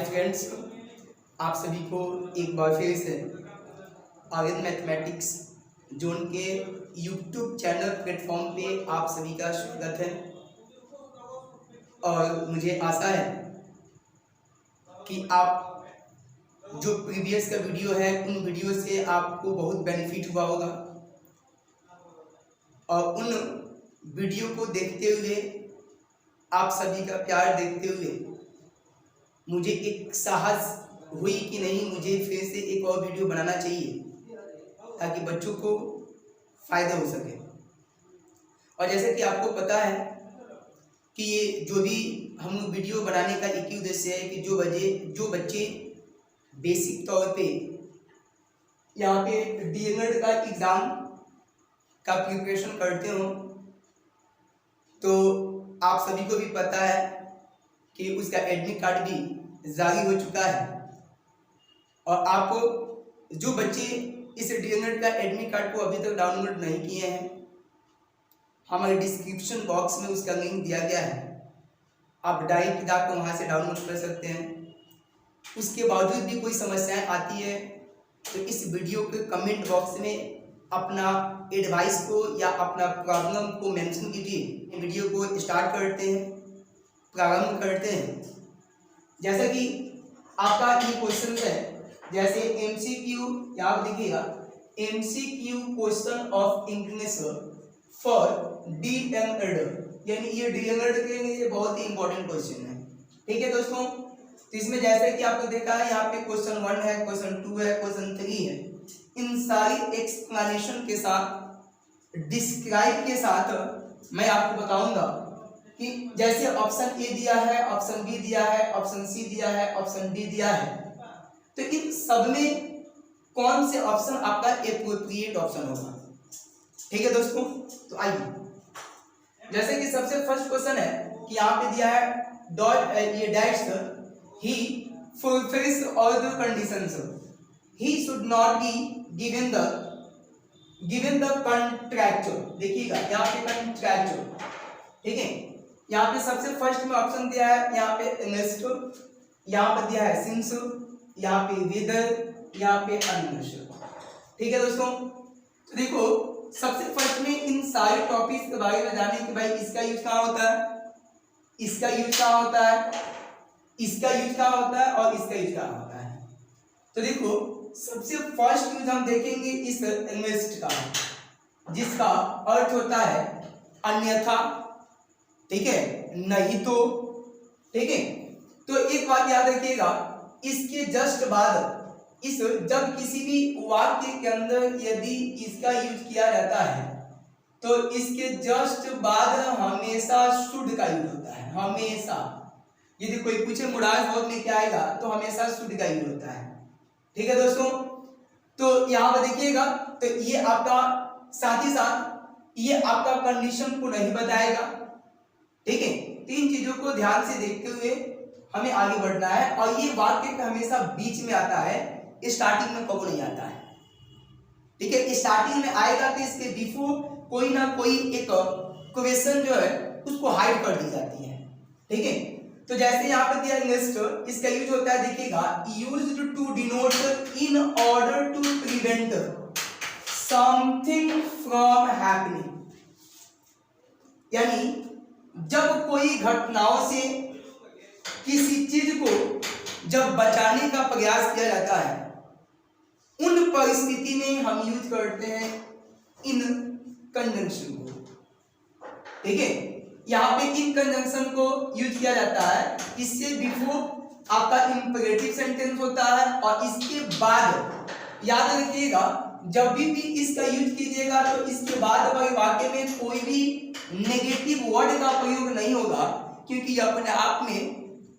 Friends, आप सभी को एक बार फिर से आर्यन मैथमेटिक्स जोन के यूट्यूब चैनल प्लेटफॉर्म पे आप सभी का स्वागत है। और मुझे आशा है कि आप जो प्रीवियस का वीडियो है उन वीडियो से आपको बहुत बेनिफिट हुआ होगा और उन वीडियो को देखते हुए आप सभी का प्यार देखते हुए मुझे एक साहस हुई कि नहीं, मुझे फिर से एक और वीडियो बनाना चाहिए ताकि बच्चों को फ़ायदा हो सके। और जैसे कि आपको पता है कि ये जो भी हम वीडियो बनाने का एक ही उद्देश्य है कि जो बच्चे बेसिक तौर पे यहाँ पे डीएलएड का एग्ज़ाम का प्रिपरेशन करते हो, तो आप सभी को भी पता है कि उसका एडमिट कार्ड भी जारी हो चुका है। और आप जो बच्चे इस डीएलएड का एडमिट कार्ड को अभी तक डाउनलोड नहीं किए हैं, हमारे डिस्क्रिप्शन बॉक्स में उसका लिंक दिया गया है, आप डायरेक्ट जाकर वहाँ से डाउनलोड कर सकते हैं। उसके बावजूद भी कोई समस्याएं आती है तो इस वीडियो के कमेंट बॉक्स में अपना एडवाइस को या अपना प्रॉब्लम को मेंशन कीजिए। वीडियो को स्टार्ट करते हैं, प्रारंभ करते हैं। जैसा कि आपका ये क्वेश्चन है, जैसे एमसीक्यू, यहाँ देखिएगा, MCQ question of English for DElEd, यानी ये डीएलएड के लिए बहुत ही इंपॉर्टेंट क्वेश्चन है। ठीक है दोस्तों, तो इसमें जैसे कि आपने देखा है यहाँ पे क्वेश्चन 1 है, क्वेश्चन 2 है, क्वेश्चन 3 है। इन सारी एक्सप्लेनेशन के साथ, डिस्क्राइब के साथ मैं आपको बताऊंगा कि जैसे ऑप्शन ए दिया है, ऑप्शन बी दिया है, ऑप्शन सी दिया है, ऑप्शन डी दिया है, तो इन सब में कौन से ऑप्शन आपका एप्रोप्रिएट ऑप्शन होगा। ठीक है दोस्तों, तो आइए, जैसे कि सबसे फर्स्ट क्वेश्चन है कि यहाँ पे दिया है डॉट ये dash he fulfils all the conditions, he should not be given the contractual. देखिएगा यहाँ पे कॉन्ट्रैक्चुअल, ठीक है। यहाँ पे सबसे फर्स्ट में ऑप्शन दिया है, यहाँ पे इन्वेस्ट, यहाँ पे दिया है सिंस, यहाँ पे वेदर, यहाँ पे अननेसेसरी। ठीक है दोस्तों, तो देखो सबसे फर्स्ट में इन सारे टॉपिक्स के बारे में जाने कि भाई इसका यूज कहाँ होता है, इसका यूज कहाँ होता है, इसका यूज कहाँ होता है और इसका यूज कहाँ होता है। तो देखो सबसे फर्स्ट यूज हम देखेंगे इस इन्वेस्ट का, जिसका अर्थ होता है अन्यथा, ठीक है, नहीं तो। ठीक है, तो एक बात याद रखिएगा, इसके जस्ट बाद जब किसी भी वाक्य के अंदर यदि इसका यूज किया जाता है तो इसके जस्ट बाद हमेशा शुड का यूज होता है। हमेशा यदि कोई पूछे मुराद बहुत में क्या आएगा तो हमेशा शुड का यूज होता है। ठीक है दोस्तों, तो यहाँ पर देखिएगा, तो ये आपका साथ ही साथ ये आपका कंडीशन को नहीं बताएगा। ठीक है, तीन चीजों को ध्यान से देखते हुए हमें आगे बढ़ना है। और ये वाक्य का हमेशा बीच में आता है, स्टार्टिंग में कभी नहीं आता है। ठीक है, स्टार्टिंग में आएगा तो इसके बिफोर कोई ना कोई एक क्वेश्चन जो है उसको हाइड कर दी जाती है। ठीक है, तो जैसे यहाँ पर दिया इन्वेस्ट, इसका यूज होता है, देखिएगा, used to denote in order to prevent something from happening, यानी जब कोई घटनाओं से किसी चीज को जब बचाने का प्रयास किया जाता है, उन परिस्थिति में हम यूज करते हैं इन कंजंक्शन को। ठीक है, यहाँ पे इन कंजंक्शन को यूज किया जाता है, इससे बिफोर आपका इंपेरेटिव सेंटेंस होता है और इसके बाद याद रखिएगा जब भी इसका यूज कीजिएगा तो इसके बाद वाक्य में कोई भी नेगेटिव वर्ड का प्रयोग नहीं होगा, क्योंकि यह अपने आप में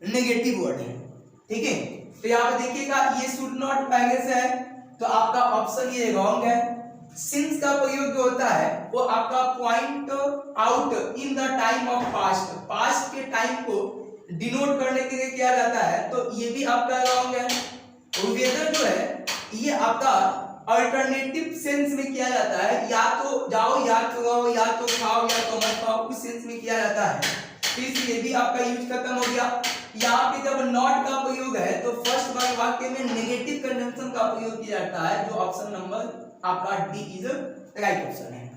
नेगेटिव वर्ड है। ठीक है, तो यहाँ पे देखिएगा ये शुड नॉट पहले से है तो आपका ऑप्शन ये रॉन्ग है। सिंस का प्रयोग जो होता है वो आपका point out in the time of past, past के टाइम को डिनोट करने के लिए किया जाता है, तो ये भी आपका रॉन्ग है। वेदर जो है ये आपका अल्टरनेटिव सेंस में किया जाता है, या तो जाओ या तो रहो या तो खाओ या तो मत खाओ, उस सेंस में किया जाता है। तो इसलिए भी आपका यूज खत्म हो गया। यहाँ पे जब नॉट का प्रयोग है तो फर्स्ट वाक्य में नेगेटिव कंजंक्शन का प्रयोग किया जाता है, जो ऑप्शन नंबर आपका डी इज राइट ऑप्शन है।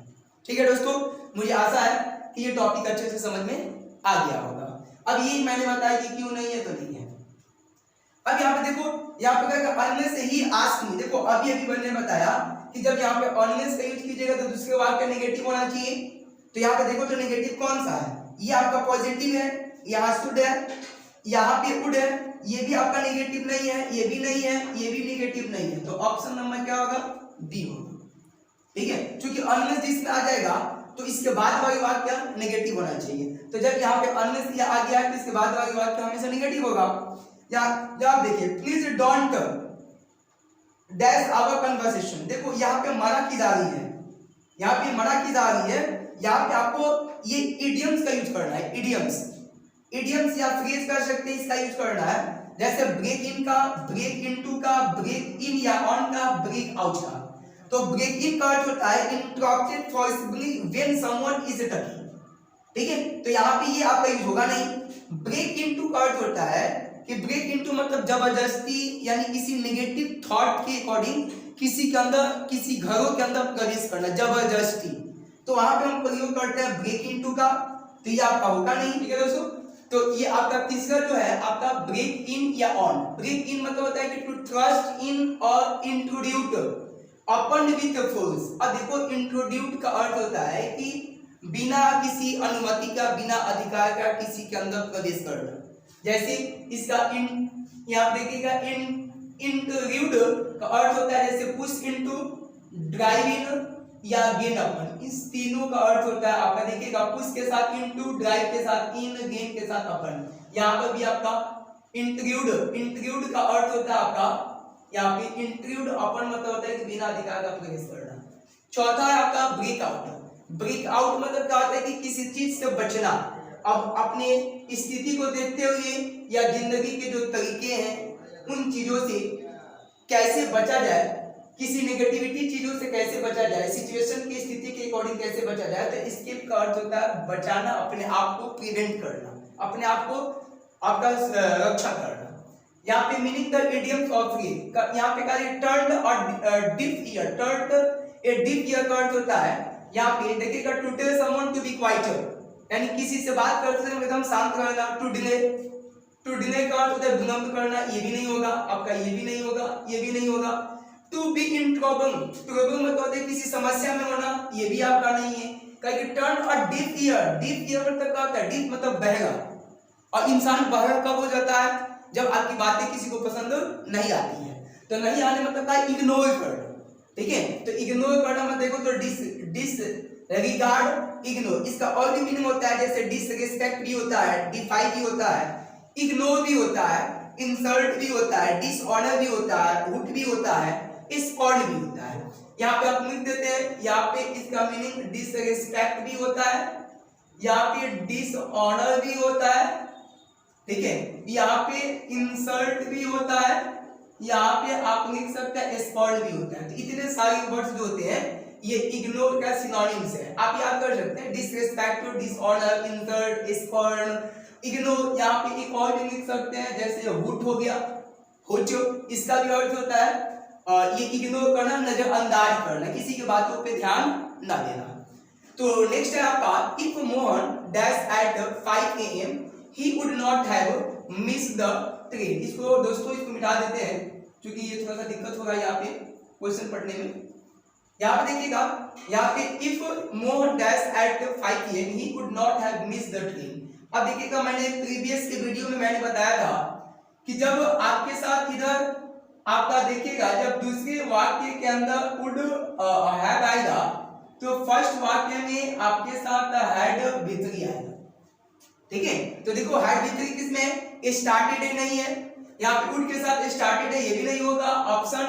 ठीक है दोस्तों, मुझे आशा है कि ये टॉपिक अच्छे से समझ में आ गया होगा। अब ये मैंने बताया कि क्यों नहीं है तो नहीं है। अब यहाँ पे देखो, यहाँ पे क्या अनलेस ही आस्क मी, देखो अभी मैंने बताया कि जब यहाँ पे अनलेस का यूज कीजिएगा तो दूसरे वाक्य नेगेटिव होना चाहिए। तो यहाँ पे देखो तो नेगेटिव कौन सा है, ये आपका पॉजिटिव है, यहाँ शुड है, यहाँ पे वुड है, ये भी आपका नेगेटिव नहीं है, ये भी नहीं है, ये भी नेगेटिव नहीं है, तो ऑप्शन नंबर क्या होगा, डी होगा। ठीक है, क्योंकि अनलेस जिसमें आ जाएगा तो इसके बाद वाला वाक्य नेगेटिव होना चाहिए। तो जब यहाँ पे अनलेस ये आ गया तो इसके बाद वाला वाक्य हमेशा नेगेटिव होगा। या आप देखिए, please don't dash our conversation, देखो यहाँ पे मना की जा रही है, यहाँ पे मना की जा रही है, यहाँ पे आपको ये इडियम्स का यूज करना है, इडियम्स या फ्रेज कर सकते हैं, इसका यूज करना है। जैसे ब्रेक इन का, ब्रेक इनटू का, ब्रेक इन या ऑन का, ब्रेक आउट का। तो ब्रेक इन का अर्थ होता है interrupted forcefully when someone is touching. ठीक है, तो यहाँ पे ये आपका यूज होगा नहीं। ब्रेक इनटू का अर्थ होता है कि ब्रेक इनटू मतलब जबरदस्ती, यानी किसी नेगेटिव थॉट के अकॉर्डिंग किसी के अंदर, किसी घरों के अंदर प्रवेश करना जबरदस्ती, तो वहां पे हम प्रयोग करते हैं ब्रेक इनटू का, तो ये आपका होगा नहीं। ठीक है दोस्तों, तो ये आपका तीसरा जो है आपका ब्रेक इन या ऑन। ब्रेक इन मतलब होता है कि टू थ्रस्ट इन और इंट्रोड्यूट अपन विद फोर्स। अब देखो इंट्रोड्यूट का अर्थ होता है कि बिना किसी अनुमति का, बिना अधिकार का किसी के अंदर प्रवेश करना। जैसे इसका इन, यहाँ देखिएगा इंट्रोड्यूट का अर्थ होता है जैसे पुश इनटू, ड्राइव इन या गेन अपन, इस तीनों का अर्थ होता है आपका देखिएगा पुश के साथ इनटू, ड्राइव के साथ इन, गेन के साथ अपन। यहाँ पर भी आपका इंट्रूड का अर्थ होता है आपका, यहाँ पे इंट्रूड अपन मतलब होता है कि बिना अधिकार का प्रवेश करना। चौथा है आपका ब्रेक आउट। ब्रेक आउट मतलब क्या होता है कि किसी चीज से बचना। अब अपने स्थिति को देखते हुए या जिंदगी के जो तरीके हैं उन चीजों से कैसे बचा जाए, किसी नेगेटिविटी चीजों से कैसे बचा जाए, सिचुएशन की स्थिति के अकॉर्डिंग कैसे बचा जाए, तो एस्केप का अर्थ होता है बचाना, अपने आप को प्रिवेंट करना, अपने आप को आपका रक्षा करना। यहाँ पे meaning the idioms of phrase, यहाँ पे का टर्न और deaf ear, turn a deaf ear का अर्थ होता है, यहाँ पे देखिएगा to tell someone to be quiet, यानी किसी से बात करते समय एकदम शांत रहना। टू डिले का अर्थ होता है विलंब करना, ये भी नहीं होगा आपका, ये भी नहीं होगा, ये भी नहीं होगा। टू बी इन ट्रबल मतलब होता है किसी समस्या में होना, ये भी आपका नहीं है। कहीं टर्न और डीप ईयर मतलब क्या होता है, डीप मतलब बहरा, और इंसान बहरा कब हो जाता है, जब आपकी बातें किसी को पसंद नहीं आती है। तो नहीं आने मतलब क्या, इग्नोर करना। ठीक है, तो इग्नोर करना मत देखो तो डिसरिगार्ड, इग्नोर, इसका और भी मीनिंग होता है, जैसे डिसरिस्पेक्ट भी होता है, डिफाई भी होता है, इग्नोर भी होता है, इंसल्ट भी होता है, डिसऑनर भी होता है, हुट भी होता है, स्कॉर्न भी होता है। यहाँ पे आप लिख देते हैं, यहाँ पे इसका मीनिंग डिसरिस्पेक्ट भी होता है, यहाँ पे डिसऑनर भी होता है, ठीक है, यहाँ पे इंसल्ट भी होता है, यहाँ पे आप लिख सकते हैं स्कॉर्न भी होता है। तो इतने सारे वर्ड्स जो होते हैं ये इग्नोर का सिनोनिम्स है, आप याद कर सकते हैं, disrespect, dishonour, insult, scorn, ignore. यहाँ पे एक और भी लिख सकते हैं, जैसे हुट हो गया, हुट, इसका भी अर्थ होता है ये इग्नोर करना, नजरअंदाज करना, किसी की बातों पे ध्यान ना देना। तो नेक्स्ट है आपका, if Mohan dash at 5 AM he would not have missed the train। इसको दोस्तों इसको मिटा देते हैं क्योंकि ये थोड़ा सा दिक्कत होगा यहाँ पे क्वेश्चन पढ़ने में। यहाँ पे देखिएगा, यहाँ पे if Mohan dash at 5 AM he would not have missed the train। अब देखिएगा, मैंने प्रीवियस के वीडियो में मैंने बताया था कि जब आपके साथ इधर आपका देखिएगा, जब दूसरे वाक्य के अंदर वुड हैव आएगा तो फर्स्ट वाक्य में आपके साथ हैड विथरी आएगा। ठीक है, तो देखो हैड विथरी किसमें, स्टार्टेड है नहीं है, यहाँ पे वुड के साथ स्टार्टेड है, ये भी नहीं होगा। ऑप्शन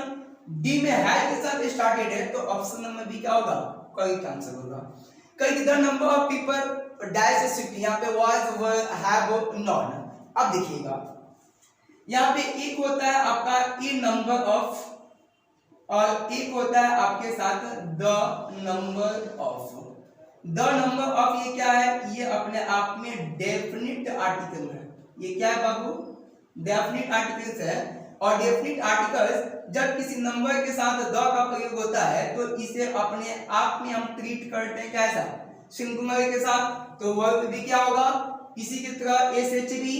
डी में हैड के साथ स्टार्टेड है, तो ऑप्शन नंबर बी क्या होगा, करेक्ट आंसर होगा। कई the number of people dash city, यहाँ पे वाज, वर, हैव, नॉन। अब देखिएगा, यहाँ पे एक होता है आपका ए नंबर ऑफ, और एक होता है आपके साथ the number of. The number of ये क्या है, ये अपने आप में डेफिनिट आर्टिकल है, ये क्या है बाबू, डेफिनिट आर्टिकल्स है। और डेफिनिट आर्टिकल्स जब किसी नंबर के साथ द का प्रयोग होता है तो इसे अपने आप में हम ट्रीट करते हैं कैसा, सिंगुलर के साथ। तो वर्ब भी क्या होगा, इसी की तरह एसएचवी।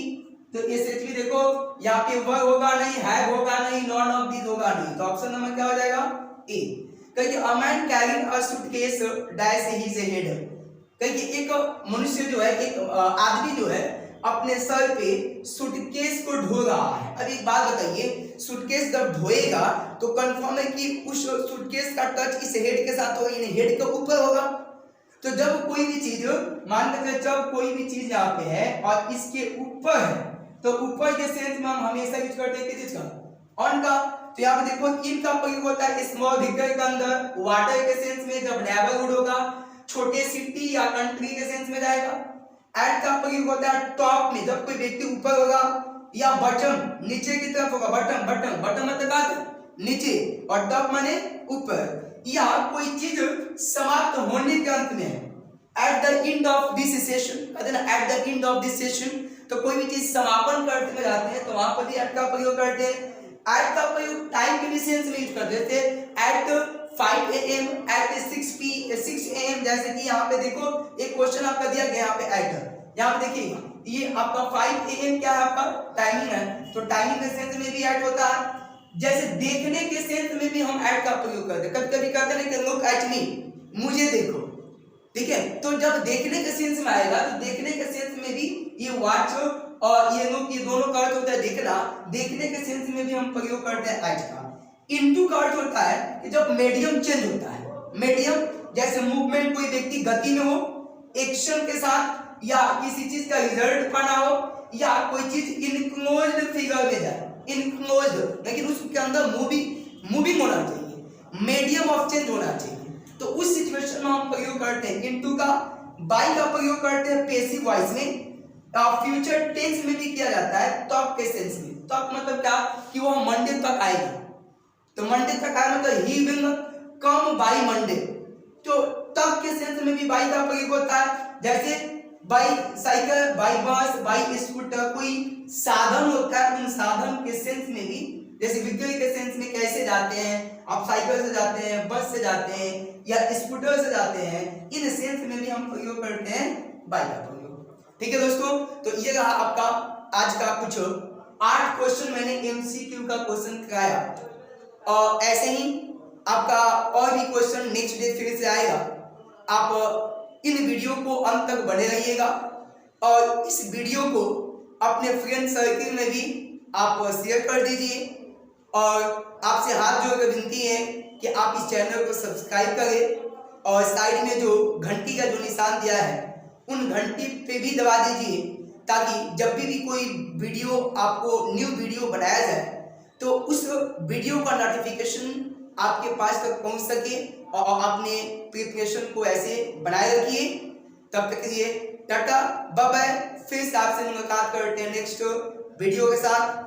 तो एसएचवी देखो यहाँ पे वर्ब होगा नहीं, हैव होगा नहीं, नॉन ऑफ दिस होगा नहीं, तो ऑप्शन नंबर क्या हो जाएगा, ए। कहिए a man carrying a suitcase dash his head. कहिए एक मनुष्य जो है, एक आदमी जो है अपने सर पे सूटकेस को ढो रहा है। अब एक बात बताइए, सूटकेस जब ढोएगा तो कंफर्म है कि उस सूटकेस का टच इस हेड के साथ होगा, यानी हेड के ऊपर होगा। तो जब कोई भी चीज, मान लीजिए जब कोई भी चीज यहाँ पे है और इसके ऊपर है, तो ऊपर के सेंस में हम हमेशा यूज करते हैं किस चीज का, ऑन का। तो यहाँ पे देखो इन का प्रयोग होता है स्मॉल व्हीकल के अंदर, वाटर के सेंस में जब नेबरहुड होगा, छोटे सिटी या कंट्री के सेंस में जाएगा। एट का प्रयोग होता है टॉप में, जब कोई व्यक्ति ऊपर होगा, या बटन नीचे की तरफ होगा, बटन बटन बटन मतलब क्या, नीचे, और टॉप माने ऊपर, या कोई चीज समाप्त होने के अंत में है। At the end of this session, कहते हैं ना at the end of this session, तो कोई भी चीज समापन करते में जाते हैं तो वहां पर भी एट का प्रयोग करते हैं। एट का प्रयोग टाइम के भी सेंस में यूज करते थे, एट 5 AM, एट 6 AM। जैसे कि यहाँ पे देखो एक क्वेश्चन आपका दिया गया यहाँ पे एट, यहाँ पे देखिए ये आपका 5 AM क्या है, आपका टाइमिंग है, तो टाइमिंग के सेंस में भी एट होता है। जैसे देखने के सेंस में भी हम एट का प्रयोग करते हैं, कभी कभी कहते हैं कि लुक एट मी, मुझे देखो, ठीक है। तो जब देखने के सेंस में आएगा तो देखने के सेंस में भी ये वॉच और ये लुक, ये दोनों का अर्थ होता है देखना, देखने के सेंस में भी हम प्रयोग करते हैं एट का। इनटू का अर्थ होता है कि जब मीडियम चेंज होता है, मीडियम जैसे मूवमेंट, कोई व्यक्ति गति में हो, एक्शन के साथ, या किसी चीज का रिजल्ट पाना हो, या कोई चीज इनक्लोज्ड फिगर में जाए, इनक्लोज्ड लेकिन उसके अंदर मूविंग होना चाहिए, मीडियम ऑफ चेंज होना चाहिए, तो उस सिचुएशन में हम प्रयोग करते हैं इनटू का। बाय का प्रयोग करते हैं पैसिव वॉइस में, फ्यूचर टेंस में भी किया जाता है तब के सेंस में। तब मतलब क्या, कि वो मंडे तक आएगा, तो मंडे तक आए मतलब he will come by Monday, तो तब के सेंस में भी बाय का प्रयोग होता है। जैसे by cycle, by bus, by scooter, कोई साधन होता है, उन साधन के सेंस में भी, जैसे व्हीकल के सेंस में कैसे जाते हैं, आप साइकिल से जाते हैं, बस से जाते हैं, या स्कूटर से जाते हैं, इन सेंस में भी हम प्रयोग करते हैं बाई का प्रयोग। ठीक है दोस्तों, तो ये रहा आपका आज का कुछ 8 क्वेश्चन मैंने MCQ का क्वेश्चन कराया, और ऐसे ही आपका और भी क्वेश्चन नेक्स्ट डे फिर से आएगा। आप इन वीडियो को अंत तक बने रहिएगा, और इस वीडियो को अपने फ्रेंड सर्किल में भी आप शेयर कर दीजिए, और आपसे हाथ जोड़ कर विनती है कि आप इस चैनल को सब्सक्राइब करें, और साइड में जो घंटी का जो निशान दिया है उन घंटी पे भी दबा दीजिए, ताकि जब भी कोई वीडियो आपको न्यू वीडियो बनाया जाए तो उस वीडियो का नोटिफिकेशन आपके पास तक पहुंच सके, और अपने प्रिपरेशन को ऐसे बनाए रखिए। तब तक के लिए टाटा बाय बाय, फिर से आपसे मुलाकात करते हैं नेक्स्ट वीडियो के साथ।